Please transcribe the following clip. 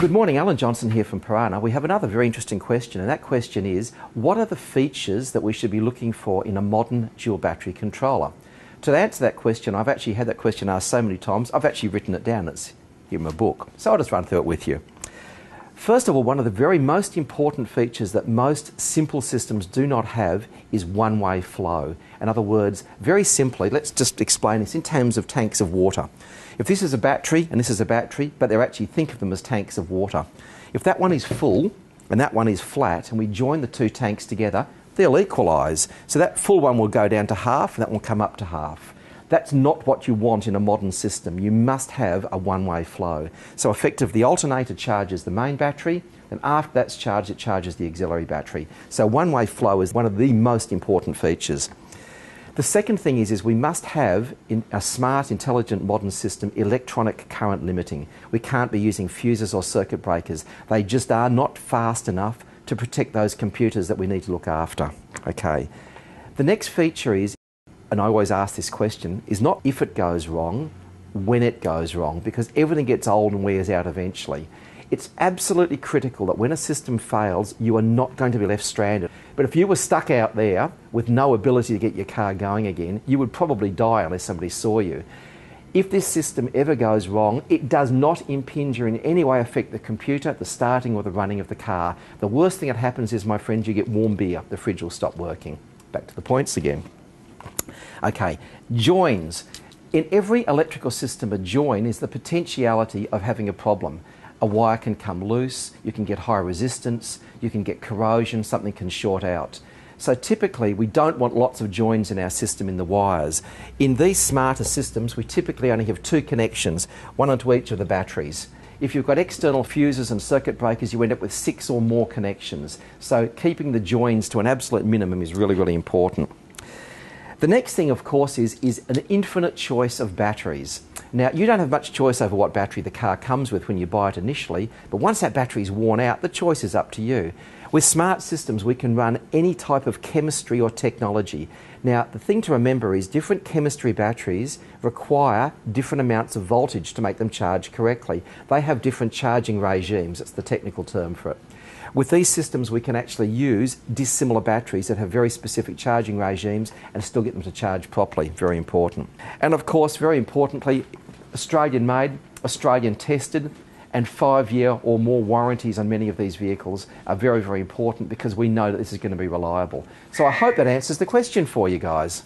Good morning, Alan Johnson here from Piranha. We have another very interesting question, and that question is, what are the features that we should be looking for in a modern dual battery controller? To answer that question, I've actually had that question asked so many times, I've actually written it down. It's here in my book. So I'll just run through it with you. First of all, one of the very most important features that most simple systems do not have is one-way flow. In other words, very simply, let's just explain this in terms of tanks of water. If this is a battery and this is a battery, but they're actually, think of them as tanks of water. If that one is full and that one is flat and we join the two tanks together, they'll equalise. So that full one will go down to half and that will come up to half. That's not what you want in a modern system. You must have a one-way flow. So effectively, the alternator charges the main battery, and after that's charged, it charges the auxiliary battery. So one-way flow is one of the most important features. The second thing is we must have, in a smart, intelligent, modern system, electronic current limiting. We can't be using fuses or circuit breakers. They just are not fast enough to protect those computers that we need to look after. Okay. The next feature is, and I always ask this question, is not if it goes wrong, when it goes wrong, because everything gets old and wears out eventually. It's absolutely critical that when a system fails, you are not going to be left stranded. But if you were stuck out there with no ability to get your car going again, you would probably die unless somebody saw you. If this system ever goes wrong, it does not impinge or in any way affect the computer, the starting or the running of the car. The worst thing that happens is, my friends, you get warm beer. The fridge will stop working. Back to the points again. Okay, joins. In every electrical system, a join is the potentiality of having a problem. A wire can come loose, you can get high resistance, you can get corrosion, something can short out. So typically we don't want lots of joins in our system in the wires. In these smarter systems we typically only have two connections, one onto each of the batteries. If you've got external fuses and circuit breakers, you end up with 6 or more connections. So keeping the joins to an absolute minimum is really, really important. The next thing, of course, is an infinite choice of batteries. Now, you don't have much choice over what battery the car comes with when you buy it initially, but once that battery is worn out, the choice is up to you. With smart systems, we can run any type of chemistry or technology. Now, the thing to remember is different chemistry batteries require different amounts of voltage to make them charge correctly. They have different charging regimes, that's the technical term for it. With these systems, we can actually use dissimilar batteries that have very specific charging regimes and still get them to charge properly. Very important. And of course, very importantly, Australian made, Australian tested, and 5-year or more warranties on many of these vehicles are very, very important because we know that this is going to be reliable. So I hope that answers the question for you guys.